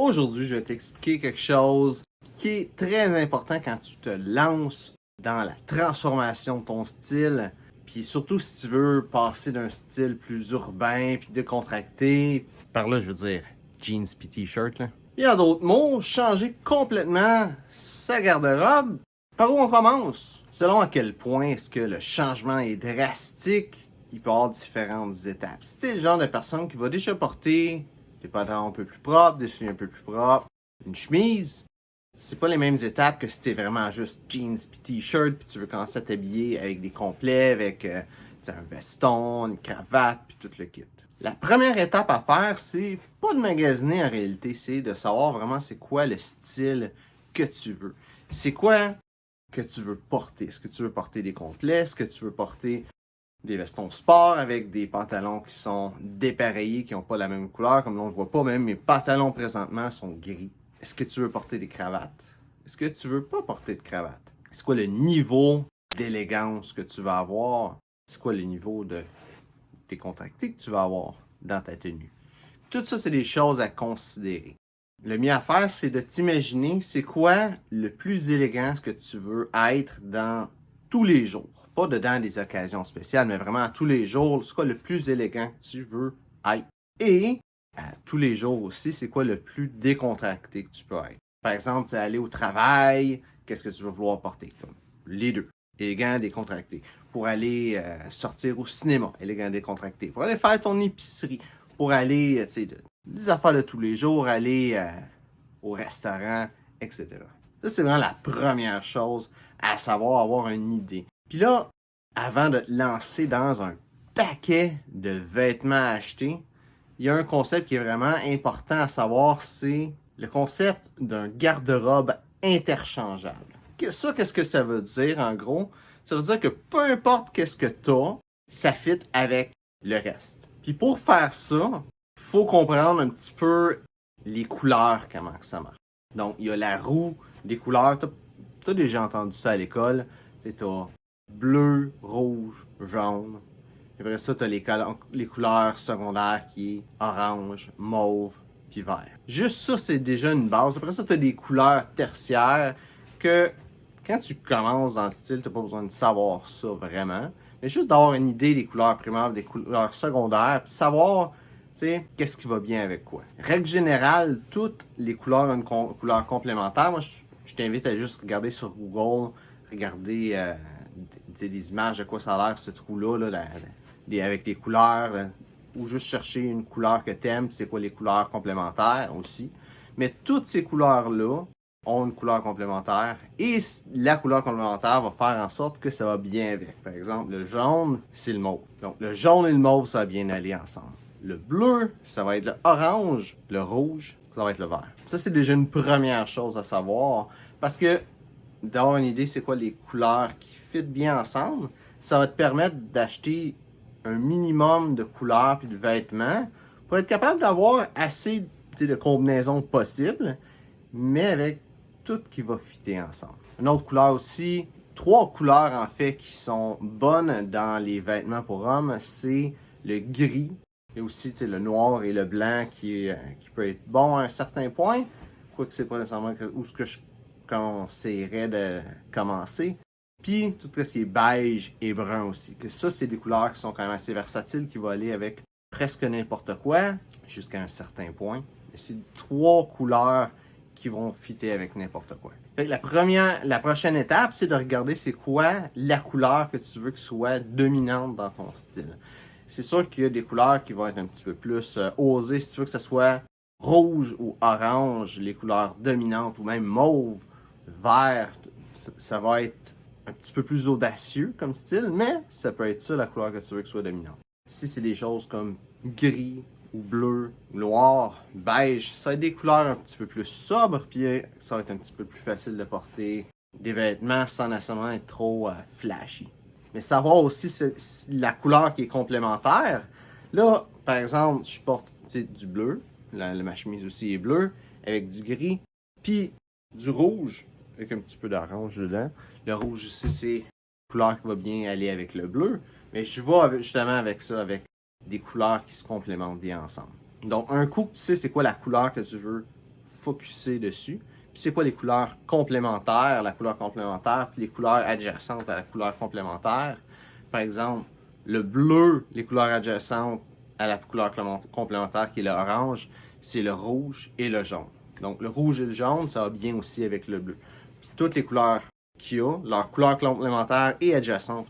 Aujourd'hui, je vais t'expliquer quelque chose qui est très important quand tu te lances dans la transformation de ton style. Puis surtout si tu veux passer d'un style plus urbain puis décontracté. Par là, je veux dire jeans puis t-shirt. Et en d'autres mots, changer complètement sa garde-robe. Par où on commence? Selon à quel point est-ce que le changement est drastique, il peut y avoir différentes étapes. Si t'es le genre de personne qui va déjà porter des pantalons un peu plus propres, des souliers un peu plus propres, une chemise, c'est pas les mêmes étapes que si t'es vraiment juste jeans puis t-shirt puis tu veux commencer à t'habiller avec des complets, avec un veston, une cravate puis tout le kit. La première étape à faire, c'est pas de magasiner en réalité, c'est de savoir vraiment c'est quoi le style que tu veux. C'est quoi que tu veux porter. Est-ce que tu veux porter des complets? Est-ce que tu veux porter des vestons sport avec des pantalons qui sont dépareillés, qui n'ont pas la même couleur? Comme là, on ne le voit pas, même mes pantalons présentement sont gris. Est-ce que tu veux porter des cravates? Est-ce que tu veux pas porter de cravate? C'est quoi le niveau d'élégance que tu vas avoir? C'est quoi le niveau de décontracté que tu vas avoir dans ta tenue? Tout ça, c'est des choses à considérer. Le mieux à faire, c'est de t'imaginer c'est quoi le plus élégant ce que tu veux être dans tous les jours. Pas dedans des occasions spéciales, mais vraiment à tous les jours, c'est quoi le plus élégant que tu veux être. Et à tous les jours aussi, c'est quoi le plus décontracté que tu peux être. Par exemple, tu vas aller au travail, qu'est-ce que tu vas vouloir porter? Comme les deux. Élégant, décontracté. Pour aller sortir au cinéma, élégant, décontracté. Pour aller faire ton épicerie. Pour aller, tu sais, des affaires de tous les jours, aller au restaurant, etc. Ça, c'est vraiment la première chose à savoir, avoir une idée. Puis là, avant de te lancer dans un paquet de vêtements à acheter, il y a un concept qui est vraiment important à savoir, c'est le concept d'un garde-robe interchangeable. Qu'est-ce que ça veut dire, en gros? Ça veut dire que peu importe qu'est-ce que tu as, ça fit avec le reste. Puis pour faire ça, il faut comprendre un petit peu les couleurs, comment ça marche. Donc, il y a la roue des couleurs. Tu as déjà entendu ça à l'école. Tu as bleu, rouge, jaune. Et après ça, tu as les couleurs secondaires qui est orange, mauve, puis vert. Juste ça, c'est déjà une base. Après ça, tu as des couleurs tertiaires que quand tu commences dans le style, tu n'as pas besoin de savoir ça vraiment. Mais juste d'avoir une idée des couleurs primaires, des couleurs secondaires, puis savoir, tu sais, qu'est-ce qui va bien avec quoi. Règle générale, toutes les couleurs ont une couleur complémentaire. Moi, je t'invite à juste regarder sur Google, regarder des images de quoi ça a l'air, ce trou-là, avec les couleurs, ou juste chercher une couleur que tu aimes, c'est quoi les couleurs complémentaires aussi. Mais toutes ces couleurs-là ont une couleur complémentaire et la couleur complémentaire va faire en sorte que ça va bien avec. Par exemple, le jaune, c'est le mauve. Donc, le jaune et le mauve, ça va bien aller ensemble. Le bleu, ça va être le orange. Le rouge, ça va être le vert. Ça, c'est déjà une première chose à savoir parce que d'avoir une idée c'est quoi les couleurs qui fit bien ensemble, ça va te permettre d'acheter un minimum de couleurs puis de vêtements pour être capable d'avoir assez de combinaisons possibles, mais avec tout qui va fitter ensemble. Une autre couleur aussi, 3 couleurs en fait qui sont bonnes dans les vêtements pour hommes, c'est le gris et aussi le noir et le blanc qui peut être bon à un certain point, quoique c'est pas nécessairement où ce que je conseillerais de commencer. Puis tout ce qui est beige et brun aussi. Que ça, c'est des couleurs qui sont quand même assez versatiles, qui vont aller avec presque n'importe quoi, jusqu'à un certain point. Mais c'est 3 couleurs qui vont fitter avec n'importe quoi. Fait que la prochaine étape, c'est de regarder c'est quoi la couleur que tu veux que soit dominante dans ton style. C'est sûr qu'il y a des couleurs qui vont être un petit peu plus osées. Si tu veux que ce soit rouge ou orange, les couleurs dominantes, ou même mauve, vert, ça va être un petit peu plus audacieux comme style, mais ça peut être ça la couleur que tu veux que soit dominante. Si c'est des choses comme gris, ou bleu, noir, beige, ça va être des couleurs un petit peu plus sobres, puis ça va être un petit peu plus facile de porter des vêtements sans nécessairement être trop flashy. Mais savoir aussi la couleur qui est complémentaire. Là, par exemple, je porte du bleu, ma chemise aussi est bleue, avec du gris, puis du rouge, avec un petit peu d'orange dedans. Le rouge aussi, c'est une couleur qui va bien aller avec le bleu, mais je vais justement avec ça, avec des couleurs qui se complémentent bien ensemble. Donc, un coup que tu sais c'est quoi la couleur que tu veux focusser dessus. Puis c'est quoi les couleurs complémentaires, la couleur complémentaire, puis les couleurs adjacentes à la couleur complémentaire. Par exemple, le bleu, les couleurs adjacentes à la couleur complémentaire qui est l'orange, c'est le rouge et le jaune. Donc le rouge et le jaune, ça va bien aussi avec le bleu. Puis toutes les couleurs qu'il y a, leurs couleurs complémentaires et adjacentes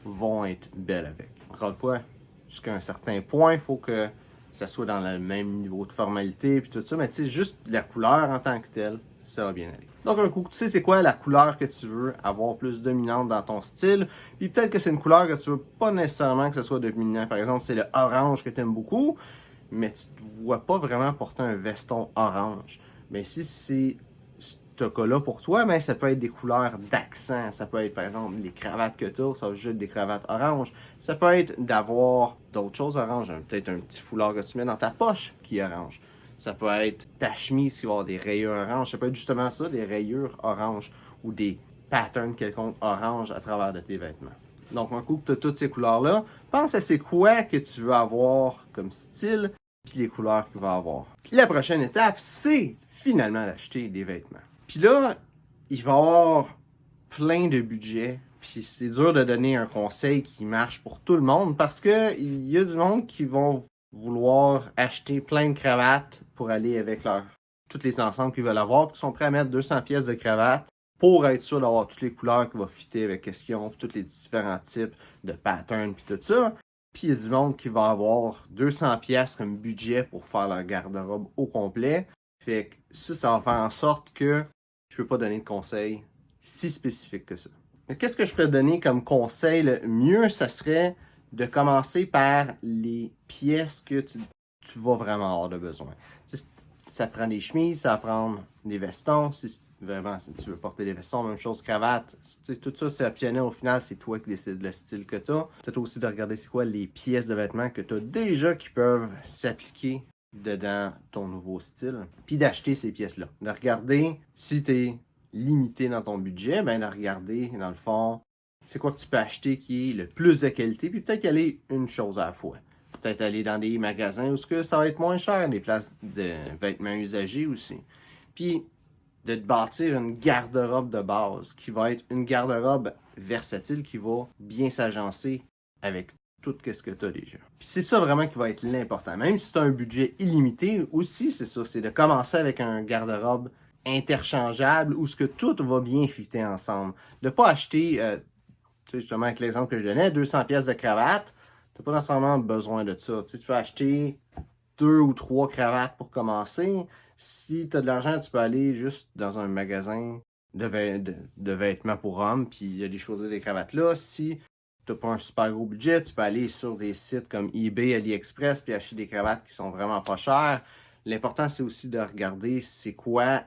vont être belles avec. Encore une fois, jusqu'à un certain point, il faut que ça soit dans le même niveau de formalité puis tout ça, mais tu sais, juste la couleur en tant que telle, ça va bien aller. Donc un coup, tu sais c'est quoi la couleur que tu veux avoir plus dominante dans ton style, puis peut-être que c'est une couleur que tu veux pas nécessairement que ce soit dominant. Par exemple, c'est le orange que tu aimes beaucoup, mais tu ne vois pas vraiment porter un veston orange. Mais si c'est ce cas-là pour toi, mais ça peut être des couleurs d'accent. Ça peut être, par exemple, les cravates que tu as, ça va juste être des cravates oranges. Ça peut être d'avoir d'autres choses oranges. Peut-être un petit foulard que tu mets dans ta poche qui est orange. Ça peut être ta chemise qui va avoir des rayures oranges. Ça peut être justement ça, des rayures oranges ou des patterns quelconques oranges à travers de tes vêtements. Donc, un coup que tu as toutes ces couleurs-là, pense à c'est quoi que tu veux avoir comme style, puis les couleurs qu'il va avoir. Puis la prochaine étape, c'est finalement d'acheter des vêtements. Puis là, il va y avoir plein de budgets, puis c'est dur de donner un conseil qui marche pour tout le monde parce que il y a du monde qui vont vouloir acheter plein de cravates pour aller avec tous les ensembles qu'ils veulent avoir, puis qui sont prêts à mettre 200 pièces de cravates pour être sûr d'avoir toutes les couleurs qui vont fitter avec ce qu'ils ont, tous les différents types de patterns, puis tout ça. Puis il y a du monde qui va avoir 200 pièces comme budget pour faire leur garde-robe au complet. Fait que ça va faire en sorte que je peux pas donner de conseils si spécifiques que ça. Mais qu'est-ce que je peux donner comme conseil? Le mieux, ça serait de commencer par les pièces que tu vas vraiment avoir de besoin. Ça prend des chemises, ça va prendre des vestons. Si tu veux porter des vestons, même chose, cravate. Tout ça, c'est optionnel. Au final, c'est toi qui décides le style que tu as. Peut-être aussi de regarder c'est quoi les pièces de vêtements que tu as déjà qui peuvent s'appliquer dedans ton nouveau style, puis d'acheter ces pièces-là. De regarder si tu es limité dans ton budget, ben de regarder, dans le fond, c'est quoi que tu peux acheter qui est le plus de qualité, puis peut-être y aller une chose à la fois. Peut-être aller dans des magasins où ça va être moins cher, des places de vêtements usagés aussi. Puis de te bâtir une garde-robe de base qui va être une garde-robe versatile qui va bien s'agencer avec tout ce que tu as déjà. Puis c'est ça vraiment qui va être l'important. Même si tu as un budget illimité, aussi c'est ça, c'est de commencer avec un garde-robe interchangeable où ce que tout va bien fitter ensemble. De ne pas acheter, tu sais, justement avec l'exemple que je donnais, 200 pièces de cravate, tu n'as pas nécessairement besoin de ça. Tu sais, tu peux acheter 2 ou 3 cravates pour commencer. Si tu as de l'argent, tu peux aller juste dans un magasin de vêtements pour hommes, puis il y a des choses des cravates là. Si tu n'as pas un super gros budget, tu peux aller sur des sites comme eBay, AliExpress, puis acheter des cravates qui sont vraiment pas chères. L'important, c'est aussi de regarder c'est quoi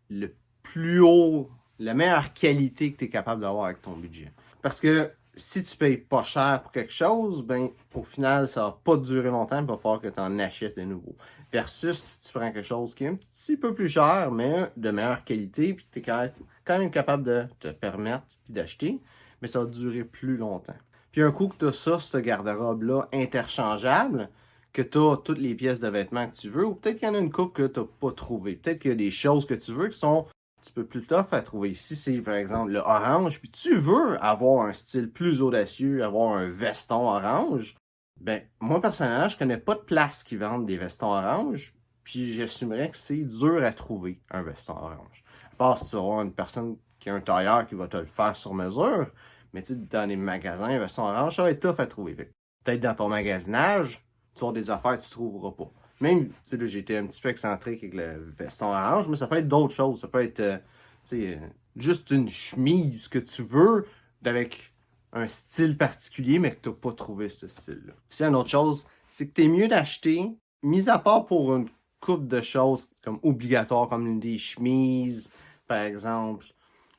le plus haut, la meilleure qualité que tu es capable d'avoir avec ton budget. Parce que si tu payes pas cher pour quelque chose, ben au final, ça va pas durer longtemps, il va falloir que tu en achètes de nouveau. Versus si tu prends quelque chose qui est un petit peu plus cher, mais de meilleure qualité, puis tu es quand même capable de te permettre puis d'acheter, mais ça va durer plus longtemps. Puis un coup que tu as ça, ce garde-robe-là interchangeable, que tu as toutes les pièces de vêtements que tu veux, ou peut-être qu'il y en a une coupe que tu n'as pas trouvée. Peut-être qu'il y a des choses que tu veux qui sont un petit peu plus tough à trouver. Si c'est par exemple le orange, puis tu veux avoir un style plus audacieux, avoir un veston orange, ben moi personnellement, je connais pas de place qui vendent des vestons orange, puis j'assumerais que c'est dur à trouver un veston orange. À part si tu vas avoir une personne qui a un tailleur qui va te le faire sur mesure, mais tu sais, dans les magasins, un veston orange, ça va être tough à trouver. Peut-être dans ton magasinage, tu vas avoir des affaires que tu ne trouveras pas. Même, tu sais, là, j'ai été un petit peu excentrique avec le veston orange, mais ça peut être d'autres choses. Ça peut être, tu sais, juste une chemise que tu veux, avec un style particulier, mais que tu n'as pas trouvé ce style-là. Puis, une autre chose, c'est que tu es mieux d'acheter, mis à part pour une coupe de choses comme obligatoires, comme des chemises, par exemple,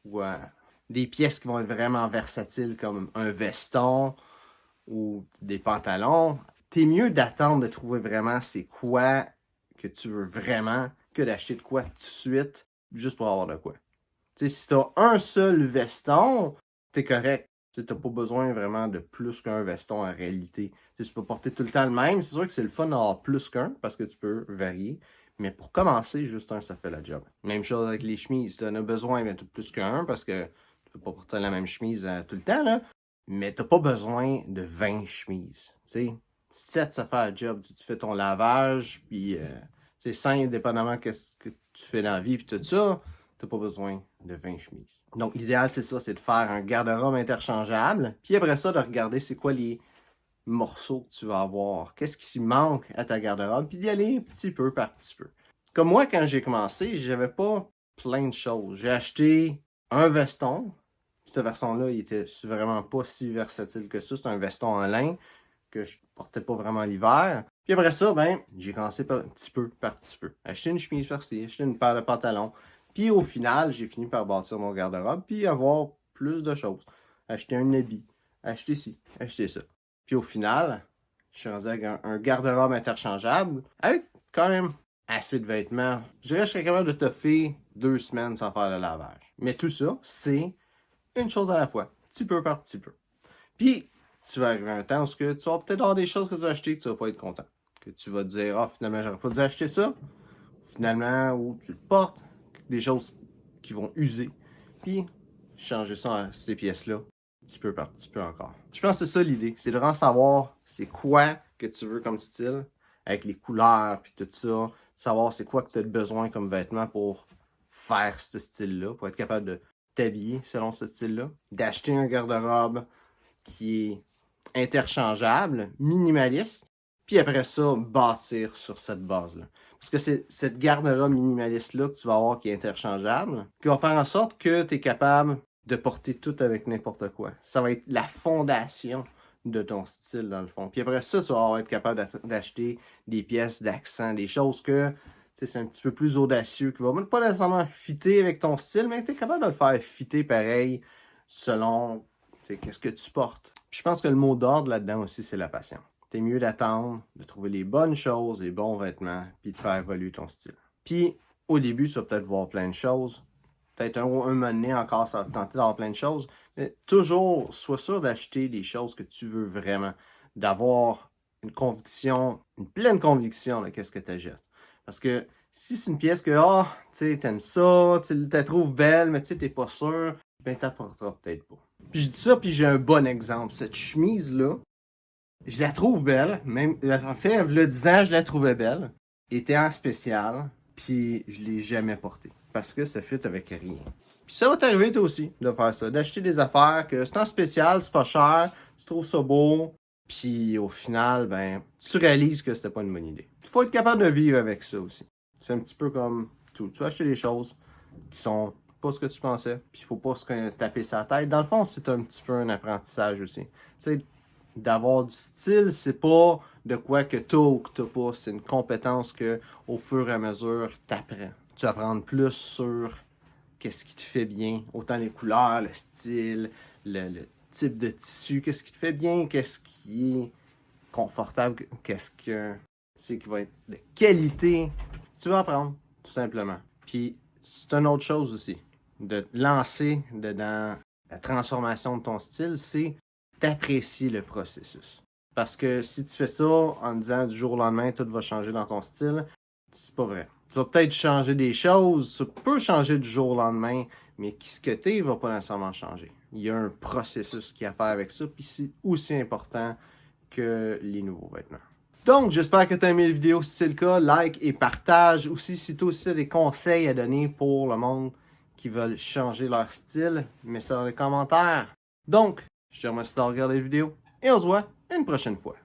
ou des pièces qui vont être vraiment versatiles, comme un veston ou des pantalons. T'es mieux d'attendre de trouver vraiment c'est quoi que tu veux vraiment que d'acheter de quoi tout de suite juste pour avoir de quoi. Tu sais, si t'as un seul veston, t'es correct. Tu n'as pas besoin vraiment de plus qu'un veston en réalité. Tu peux porter tout le temps le même. C'est sûr que c'est le fun d'avoir plus qu'un parce que tu peux varier. Mais pour commencer, juste un, ça fait la job. Même chose avec les chemises. Tu en as besoin de plus qu'un parce que tu peux pas porter la même chemise tout le temps, là. Mais tu n'as pas besoin de 20 chemises. Tu sais, 7, ça fait la job. Tu fais ton lavage, puis 5, dépendamment de ce que tu fais dans la vie, puis tout ça, tu n'as pas besoin de 20 chemises. Donc, l'idéal, c'est ça, c'est de faire un garde-robe interchangeable. Puis après ça, de regarder c'est quoi les morceaux que tu vas avoir. Qu'est-ce qui manque à ta garde-robe, puis d'y aller petit peu par petit peu. Comme moi, quand j'ai commencé, j'avais pas plein de choses. J'ai acheté un veston. Ce veston-là, il était vraiment pas si versatile que ça. C'est un veston en lin que je portais pas vraiment l'hiver. Puis après ça, ben, j'ai commencé petit peu par petit peu. Acheter une chemise par-ci, acheter une paire de pantalons. Puis au final, j'ai fini par bâtir mon garde-robe, puis avoir plus de choses. Acheter un habit, acheter ci, acheter ça. Puis au final, je suis rendu avec un garde-robe interchangeable avec quand même assez de vêtements. Je dirais que je serais capable de toffer 2 semaines sans faire le lavage. Mais tout ça, c'est une chose à la fois, petit peu par petit peu. Puis, tu vas arriver à un temps où tu vas peut-être avoir des choses que tu vas acheter que tu vas pas être content. Que tu vas te dire, ah, finalement, j'aurais pas dû acheter ça. Finalement, où tu le portes, des choses qui vont user. Puis, changer ça, ces pièces-là, petit peu par petit peu encore. Je pense que c'est ça l'idée. C'est de vraiment savoir c'est quoi que tu veux comme style, avec les couleurs puis tout ça. Savoir c'est quoi que tu as besoin comme vêtements pour faire ce style-là, pour être capable de t'habiller selon ce style-là. D'acheter un garde-robe qui est interchangeable, minimaliste, puis après ça, bâtir sur cette base-là. Parce que c'est cette garde-robe minimaliste-là que tu vas avoir qui est interchangeable, qui va faire en sorte que tu es capable de porter tout avec n'importe quoi. Ça va être la fondation de ton style, dans le fond. Puis après ça, tu vas être capable d'acheter des pièces d'accent, des choses que c'est un petit peu plus audacieux, qui va même pas nécessairement fitter avec ton style, mais tu es capable de le faire fitter pareil selon qu'est-ce que tu portes. Puis je pense que le mot d'ordre là-dedans aussi, c'est la patience. T'es mieux d'attendre, de trouver les bonnes choses, les bons vêtements, puis de faire évoluer ton style. Puis, au début, tu vas peut-être voir plein de choses. Peut-être un moment donné encore, ça va te tenter d'avoir plein de choses. Mais toujours, sois sûr d'acheter des choses que tu veux vraiment. D'avoir une conviction, une pleine conviction de qu'est-ce que tu achètes. Parce que si c'est une pièce que, tu sais, t'aimes ça, tu la trouves belle, mais tu sais, t'es pas sûr, ben t'apporteras peut-être pas. Puis je dis ça, puis j'ai un bon exemple. Cette chemise-là, je la trouve belle. Même, en fait, le 10 ans, je la trouvais belle. Était en spécial, puis je l'ai jamais portée. Parce que ça fit avec rien. Puis ça va t'arriver toi aussi de faire ça. D'acheter des affaires que c'est en spécial, c'est pas cher, tu trouves ça beau, puis au final, ben, tu réalises que c'était pas une bonne idée. Il faut être capable de vivre avec ça aussi. C'est un petit peu comme tout. Tu vas acheter des choses qui sont pas ce que tu pensais, puis il faut pas se taper sa tête. Dans le fond, c'est un petit peu un apprentissage aussi. Tu sais, d'avoir du style, c'est pas de quoi que t'as ou que t'as pas. C'est une compétence que, au fur et à mesure, t'apprends. Tu vas apprendre plus sur qu'est-ce qui te fait bien, autant les couleurs, le style, le type de tissu, qu'est-ce qui te fait bien, qu'est-ce qui est confortable, qu'est-ce que c'est qui va être de qualité. Tu vas apprendre, tout simplement. Puis, c'est une autre chose aussi, de te lancer dans la transformation de ton style, c'est d'apprécier le processus. Parce que si tu fais ça en disant du jour au lendemain, tout va changer dans ton style, c'est pas vrai. Tu vas peut-être changer des choses, ça peut changer du jour au lendemain, mais ce que tu es va pas nécessairement changer. Il y a un processus qui a à faire avec ça, puis c'est aussi important que les nouveaux vêtements. Donc, j'espère que tu as aimé la vidéo. Si c'est le cas, like et partage. Aussi, si toi aussi as des conseils à donner pour le monde qui veulent changer leur style, mets ça dans les commentaires. Donc, je te remercie d'avoir regardé la vidéo et on se voit une prochaine fois.